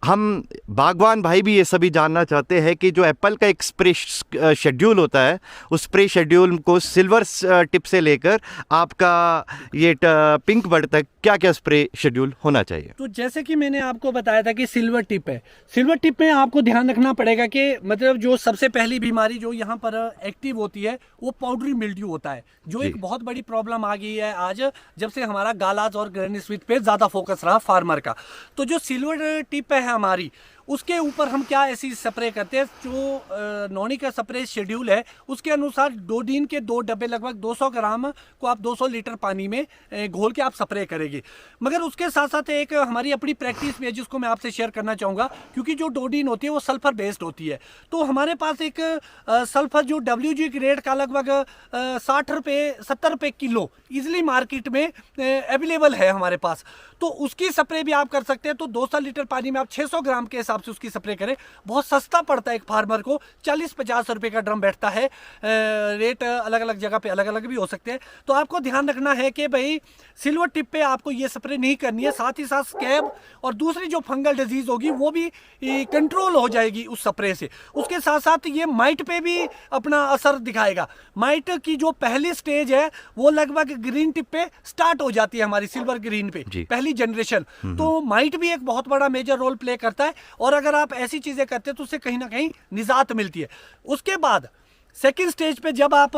हम बागवान भाई भी ये सभी जानना चाहते हैं कि जो एप्पल का एक स्प्रे शेड्यूल होता है, उस स्प्रे शेड्यूल को सिल्वर टिप से लेकर आपका ये पिंक बर्ड तक क्या क्या स्प्रे शेड्यूल होना चाहिए। तो जैसे कि मैंने आपको बताया था कि सिल्वर टिप है, सिल्वर टिप में आपको ध्यान रखना पड़ेगा कि मतलब जो सबसे पहली बीमारी जो यहाँ पर एक्टिव होती है वो पाउडरी मिल्ड्यू होता है, जो एक बहुत बड़ी प्रॉब्लम आ गई है आज, जब से हमारा गालाज और ग्रेनी स्वीट पे ज़्यादा फोकस रहा फार्मर का। तो जो सिल्वर टिप है हमारी, उसके ऊपर हम क्या ऐसी स्प्रे करते हैं, जो नॉनी का स्प्रे शेड्यूल है उसके अनुसार डोडीन के 2 डब्बे लगभग 200 ग्राम को आप 200 लीटर पानी में घोल के आप स्प्रे करेंगे। मगर उसके साथ साथ एक हमारी अपनी प्रैक्टिस भी है जिसको मैं आपसे शेयर करना चाहूँगा, क्योंकि जो डोडीन होती है वो सल्फर बेस्ड होती है। तो हमारे पास एक सल्फर जो WG ग्रेड का लगभग 60 रुपये 70 रुपये किलो ईजिली मार्केट में अवेलेबल है हमारे पास। तो उसकी स्प्रे भी आप कर सकते हैं। तो 200 लीटर पानी में आप 600 ग्राम के हिसाब से उसकी स्प्रे करें। बहुत सस्ता पड़ता है एक फार्मर को, 40-50 रुपये का ड्रम बैठता है। रेट अलग अलग जगह पे अलग अलग भी हो सकते हैं। तो आपको ध्यान रखना है कि भाई सिल्वर टिप पे आपको ये स्प्रे नहीं करनी है। साथ ही साथ स्कैब और दूसरी जो फंगल डिजीज होगी वो भी कंट्रोल हो जाएगी उस स्प्रे से। उसके साथ साथ ये माइट पे भी अपना असर दिखाएगा। माइट की जो पहली स्टेज है वो लगभग ग्रीन टिप पे स्टार्ट हो जाती है हमारी सिल्वर ग्रीन पे, पहली जनरेशन। तो माइट भी एक बहुत बड़ा मेजर रोल प्ले करता है, और अगर आप ऐसी चीजें करते हैं तो उससे कहीं ना कहीं निजात मिलती है। उसके बाद सेकेंड स्टेज पे जब आप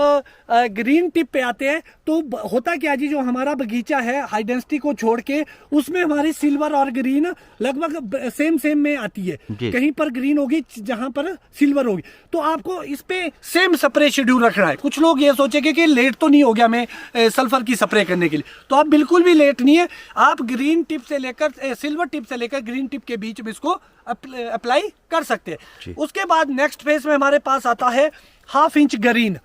ग्रीन टिप पे आते हैं तो होता क्या जी, जो हमारा बगीचा है हाई डेंसिटी को छोड़ के उसमें हमारी सिल्वर और ग्रीन लगभग सेम में आती है। कहीं पर ग्रीन होगी जहां पर सिल्वर होगी। तो आपको इस पे सेम स्प्रे शेड्यूल रखना है। कुछ लोग ये सोचेंगे कि लेट तो नहीं हो गया मैं सल्फर की स्प्रे करने के लिए, तो आप बिल्कुल भी लेट नहीं है। आप ग्रीन टिप से लेकर सिल्वर टिप से लेकर ग्रीन टिप के बीच में इसको अप्लाई कर सकते हैं। उसके बाद नेक्स्ट फेज में हमारे पास आता है ½ इंच ग्रीन।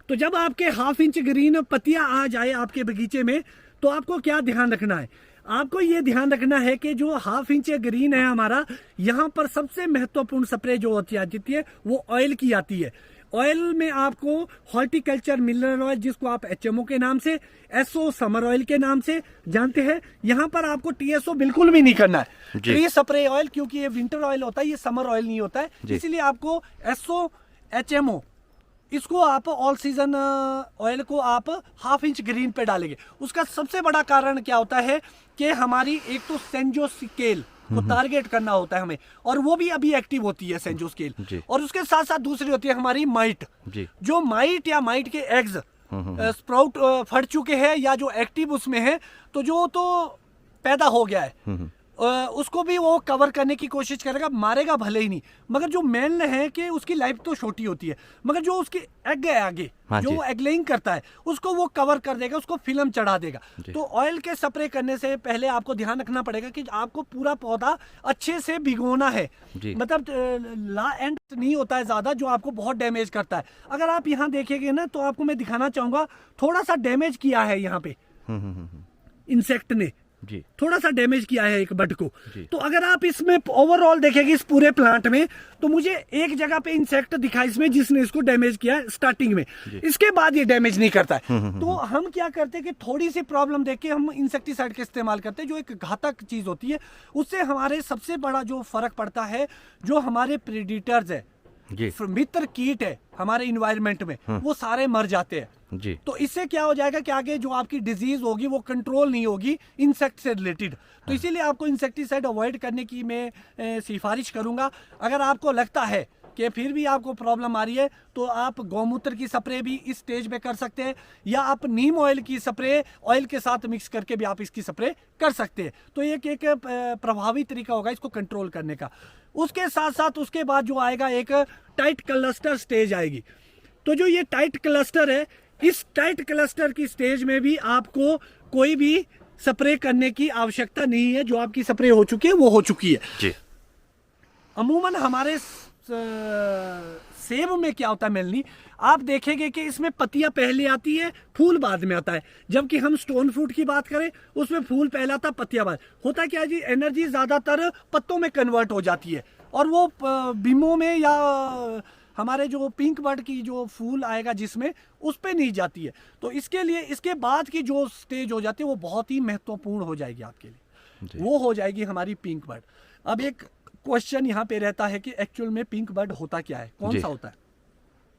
तो जब आपके ½ इंच ग्रीन पत्तियां आ जाए आपके बगीचे में, तो आपको क्या ध्यान रखना है? आपको ये ध्यान रखना है कि जो ½ इंच ग्रीन है हमारा, यहाँ पर सबसे महत्वपूर्ण स्प्रे जो होती है वो ऑयल की आती है। ऑयल में आपको हॉर्टिकल्चर मिनरल ऑयल, जिसको आप HMO के नाम से, SO समर ऑयल के नाम से जानते हैं, यहाँ पर आपको TSO बिल्कुल भी नहीं करना है। ट्री स्प्रे ऑयल, क्योंकि ये विंटर ऑयल होता है, ये समर ऑयल नहीं होता है, इसीलिए आपको SO HMO इसको आप ऑल सीजन ऑयल को आप ½ इंच ग्रीन पे डालेंगे। उसका सबसे बड़ा कारण क्या होता है कि हमारी एक तो सेंजो स्केल को टारगेट करना होता है हमें, और वो भी अभी एक्टिव होती है सेंजो स्केल। और उसके साथ साथ दूसरी होती है हमारी माइट। जो माइट या माइट के एग्स स्प्राउट फट चुके हैं या जो एक्टिव उसमें है, तो जो तो पैदा हो गया है उसको भी वो कवर करने की कोशिश करेगा, मारेगा भले ही नहीं, मगर जो मेल है कि उसकी लाइफ तो छोटी होती है, मगर जो उसकी एग है आगे, जो एग लेइंग करता है उसको वो कवर कर देगा, उसको फिल्म चढ़ा देगा। तो ऑयल के स्प्रे करने से पहले आपको ध्यान रखना पड़ेगा कि आपको पूरा पौधा अच्छे से भिगोना है। मतलब ला एंड नहीं होता है ज्यादा, जो आपको बहुत डैमेज करता है। अगर आप यहाँ देखेंगे ना, तो आपको मैं दिखाना चाहूंगा, थोड़ा सा डैमेज किया है यहाँ पे इंसेक्ट ने, थोड़ा सा डैमेज किया है एक बड को। तो अगर आप इसमें ओवरऑल देखेंगे इस पूरे प्लांट में, तो मुझे एक जगह पे इंसेक्ट दिखा इसमें जिसने इसको डैमेज किया स्टार्टिंग में, इसके बाद ये डैमेज नहीं करता है। तो हम क्या करते हैं कि थोड़ी सी प्रॉब्लम देख के हम इंसेक्टिसाइड का इस्तेमाल करते हैं, जो एक घातक चीज होती है। उससे हमारे सबसे बड़ा जो फर्क पड़ता है, जो हमारे प्रेडिटर्स है, मित्र कीट है हमारे इन्वायरमेंट में, वो सारे मर जाते हैं। तो इससे क्या हो जाएगा कि आगे जो आपकी डिजीज होगी वो कंट्रोल नहीं होगी इंसेक्ट से रिलेटेड। तो इसीलिए आपको इंसेक्टिसाइड अवॉइड करने की मैं सिफारिश करूंगा। अगर आपको लगता है कि फिर भी आपको प्रॉब्लम आ रही है, तो आप गौमूत्र की स्प्रे भी इस स्टेज पे कर सकते हैं, या आप नीम ऑयल की स्प्रे ऑयल के साथ मिक्स करके भी आप इसकी स्प्रे कर सकते हैं। तो एक प्रभावी तरीका होगा इसको कंट्रोल करने का। उसके साथ साथ उसके बाद जो आएगा एक टाइट क्लस्टर स्टेज आएगी। तो जो ये टाइट क्लस्टर है, इस टाइट क्लस्टर की स्टेज में भी आपको कोई भी स्प्रे करने की आवश्यकता नहीं है। जो आपकी स्प्रे हो चुकी है वो हो चुकी है। अमूमन हमारे सेब में क्या होता है मेनली, आप देखेंगे कि इसमें पत्तियां पहले आती है, फूल बाद में आता है। जबकि हम स्टोन फ्रूट की बात करें, उसमें फूल पहला आता, पत्तियां बाद। होता क्या जी, एनर्जी ज्यादातर पत्तों में कन्वर्ट हो जाती है, और वो बीमों में या हमारे जो पिंक बर्ड की जो फूल आएगा जिसमें, उस पे नहीं जाती है। तो इसके लिए इसके बाद की जो स्टेज हो जाती है वो बहुत ही महत्वपूर्ण हो जाएगी आपके लिए, वो हो जाएगी हमारी पिंक बर्ड। अब एक क्वेश्चन यहाँ पे रहता है कि एक्चुअल में पिंक बर्ड होता क्या है, कौन जी। सा होता है।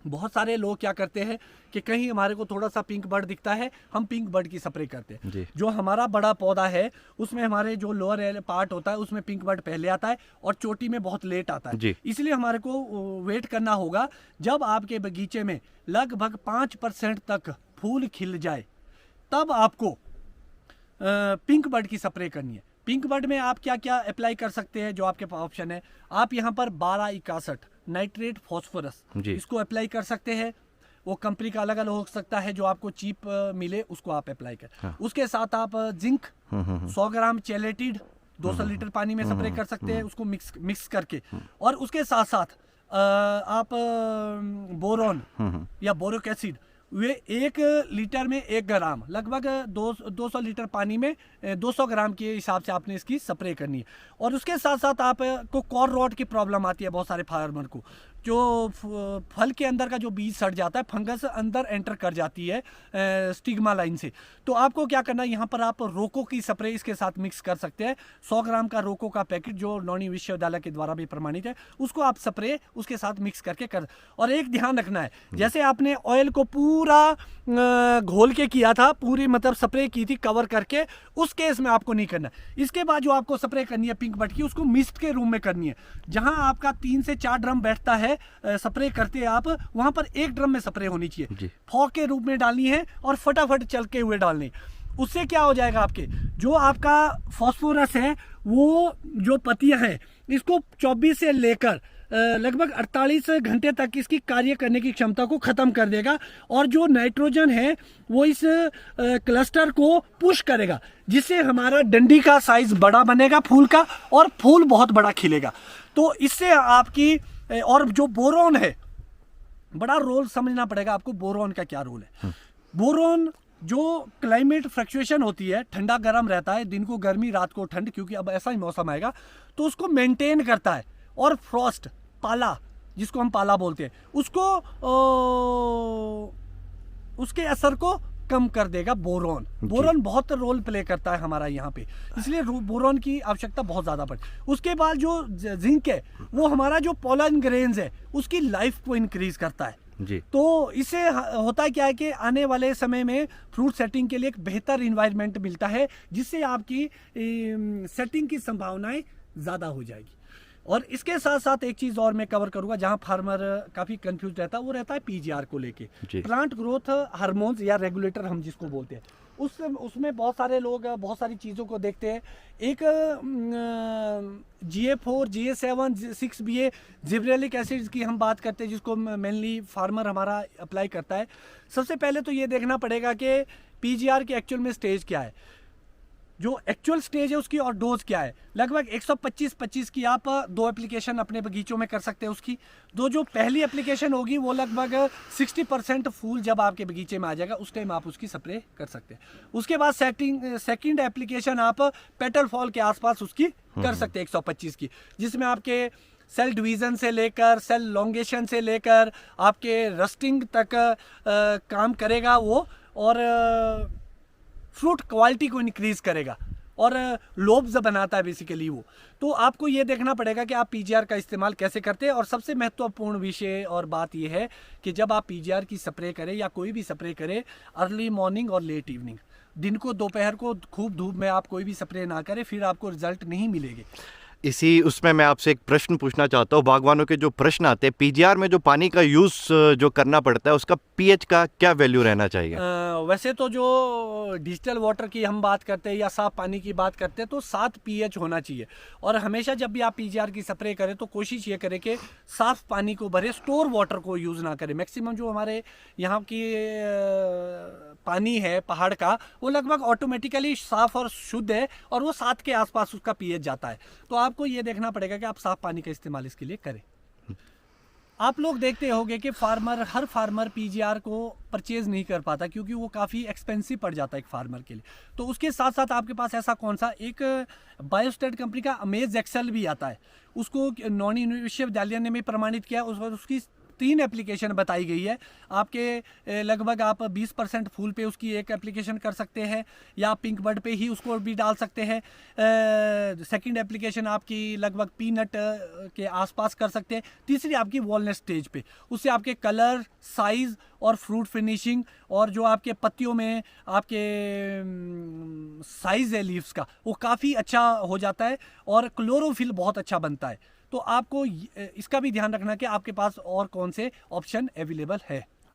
बहुत सारे लोग क्या करते हैं कि कहीं हमारे को थोड़ा सा पिंक बर्ड दिखता है, हम पिंक बर्ड की स्प्रे करते हैं। जी। जो हमारा बड़ा पौधा है उसमें हमारे जो लोअर पार्ट होता है उसमें पिंक बर्ड पहले आता है और चोटी में बहुत लेट आता है। जी। इसलिए हमारे को वेट करना होगा जब आपके बगीचे में लगभग 5% तक फूल खिल जाए, तब आपको पिंक बर्ड की स्प्रे करनी है। पिंक बर्ड में आप क्या क्या अप्लाई कर सकते हैं, जो आपके पास ऑप्शन है, आप यहाँ पर 1261 नाइट्रेट फॉस्फोरस जी। इसको अप्लाई कर सकते हैं। वो कंपनी का अलग अलग हो सकता है, जो आपको चीप मिले उसको आप अप्लाई कर। हाँ। उसके साथ आप जिंक 100 ग्राम चेलेटिड 200 लीटर पानी में स्प्रे कर सकते हैं, उसको मिक्स करके। और उसके साथ साथ आप बोरॉन या बोरिक एसिड, वे 1 लीटर में 1 ग्राम, लगभग 200 लीटर पानी में 200 ग्राम के हिसाब से आपने इसकी स्प्रे करनी है। और उसके साथ साथ आपको कॉर्न रॉट की प्रॉब्लम आती है बहुत सारे फार्मर को, जो फल के अंदर का जो बीज सड़ जाता है, फंगस अंदर एंटर कर जाती है स्टिग्मा लाइन से। तो आपको क्या करना है, यहाँ पर आप रोको की स्प्रे इसके साथ मिक्स कर सकते हैं। 100 ग्राम का रोको का पैकेट जो नौनी विश्वविद्यालय के द्वारा भी प्रमाणित है, उसको आप स्प्रे उसके साथ मिक्स करके कर। और एक ध्यान रखना है, जैसे आपने ऑयल को पूरा घोल के किया था, पूरी मतलब स्प्रे की थी कवर करके, उस केस में आपको नहीं करना। इसके बाद जो आपको स्प्रे करनी है पिंक बर्ड की, उसको मिस्ट के रूम में करनी है। जहां आपका 3 से 4 ड्रम बैठता है स्प्रे करते हैं आप, वहां पर 1 ड्रम में स्प्रे होनी चाहिए। फॉग के रूप में डालनी है और फटाफट चलके हुए डालनी। उससे क्या हो जाएगा, आपके जो आपका फॉस्फोरस है, वो जो पत्तियां हैं, इसको 24 से लेकर लगभग 48 घंटे तक इसकी कार्य करने की क्षमता को खत्म कर देगा। और जो नाइट्रोजन है वो इस क्लस्टर को पुश करेगा, जिससे हमारा डंडी का साइज बड़ा बनेगा फूल का, और फूल बहुत बड़ा खिलेगा। तो इससे आपकी, और जो बोरॉन है, बड़ा रोल समझना पड़ेगा आपको, बोरॉन का क्या रोल है। बोरॉन जो क्लाइमेट फ्लक्चुएशन होती है, ठंडा गर्म रहता है, दिन को गर्मी रात को ठंड, क्योंकि अब ऐसा ही मौसम आएगा, तो उसको मेंटेन करता है। और फ्रॉस्ट, पाला, जिसको हम पाला बोलते हैं, उसको उसके असर को कम कर देगा बोरॉन। बोरॉन बहुत रोल प्ले करता है हमारा यहाँ पे, इसलिए बोरॉन की आवश्यकता बहुत ज़्यादा पड़ती है। उसके बाद जो जिंक है, वो हमारा जो पोलन ग्रेन्स है उसकी लाइफ को इंक्रीज करता है जी। तो इससे होता क्या है कि आने वाले समय में फ्रूट सेटिंग के लिए एक बेहतर इन्वायरमेंट मिलता है, जिससे आपकी सेटिंग की संभावनाएं ज़्यादा हो जाएगी। और इसके साथ साथ एक चीज़ और मैं कवर करूंगा, जहां फार्मर काफ़ी कंफ्यूज रहता है, वो रहता है पीजीआर को लेके, प्लांट ग्रोथ हार्मोन्स या रेगुलेटर हम जिसको बोलते हैं। उसमें बहुत सारे लोग बहुत सारी चीज़ों को देखते हैं। एक GA4, GA7, 6BA gibberellic acid की हम बात करते हैं, जिसको मेनली फार्मर हमारा अप्लाई करता है। सबसे पहले तो ये देखना पड़ेगा कि पीजीआर की एक्चुअल में स्टेज क्या है, जो एक्चुअल स्टेज है उसकी, और डोज क्या है। लगभग 125 की आप 2 एप्लीकेशन अपने बगीचों में कर सकते हैं उसकी। जो पहली एप्लीकेशन होगी वो लगभग 60% फूल जब आपके बगीचे में आ जाएगा, उस टाइम आप उसकी स्प्रे कर सकते हैं। उसके बाद सेकंड एप्लीकेशन आप पेटल फॉल के आसपास उसकी कर सकते हैं 125 की, जिसमें आपके सेल डिवीज़न से लेकर सेल लॉन्गेशन से लेकर आपके रस्टिंग तक काम करेगा वो, और फ्रूट क्वालिटी को इंक्रीज करेगा, और लोब्स बनाता है बेसिकली वो। तो आपको ये देखना पड़ेगा कि आप पीजीआर का इस्तेमाल कैसे करते हैं। और सबसे महत्वपूर्ण विषय और बात ये है कि जब आप पीजीआर की स्प्रे करें या कोई भी स्प्रे करें, अर्ली मॉर्निंग और लेट इवनिंग, दिन को दोपहर को खूब धूप में आप कोई भी स्प्रे ना करें, फिर आपको रिजल्ट नहीं मिलेंगे। इसी उसमें मैं आपसे एक प्रश्न पूछना चाहता हूँ। बागवानों के जो प्रश्न आते हैं, पीजीआर में जो पानी का यूज़ जो करना पड़ता है, उसका पीएच का क्या वैल्यू रहना चाहिए? वैसे तो जो डिजिटल वाटर की हम बात करते हैं या साफ पानी की बात करते हैं, तो 7 पीएच होना चाहिए। और हमेशा जब भी आप पीजीआर की स्प्रे करें तो कोशिश ये करें कि साफ पानी को भरे, स्टोर वाटर को यूज़ ना करें। मैक्सिमम जो हमारे यहाँ की पानी है पहाड़ का, वो लगभग ऑटोमेटिकली साफ और शुद्ध है, और वो 7 के आसपास उसका पीएच जाता है। तो आपको ये देखना पड़ेगा कि आप साफ पानी का इस्तेमाल इसके लिए करें। आप लोग देखते होंगे कि हर फार्मर पीजीआर को परचेज नहीं कर पाता, क्योंकि वो काफ़ी एक्सपेंसिव पड़ जाता है एक फार्मर के लिए। तो उसके साथ साथ आपके पास ऐसा कौन सा, एक बायोस्टेट कंपनी का अमेज एक्सेल भी आता है, उसको नौनी विश्वविद्यालय ने भी प्रमाणित किया, उसकी 3 एप्लीकेशन बताई गई है आपके। लगभग आप 20% फूल पे उसकी एक एप्लीकेशन कर सकते हैं, या पिंक बर्ड पे ही उसको भी डाल सकते हैं। सेकंड एप्लीकेशन आपकी लगभग पीनट के आसपास कर सकते हैं। तीसरी आपकी वॉलनट स्टेज पे, उससे आपके कलर, साइज और फ्रूट फिनिशिंग और जो आपके पत्तियों में आपके साइज है लीव्स का, वो काफ़ी अच्छा हो जाता है और क्लोरोफिल बहुत अच्छा बनता है। तो आपको इसका भी ध्यान रखना कि आपके पास और कौन से ऑप्शन अवेलेबल है।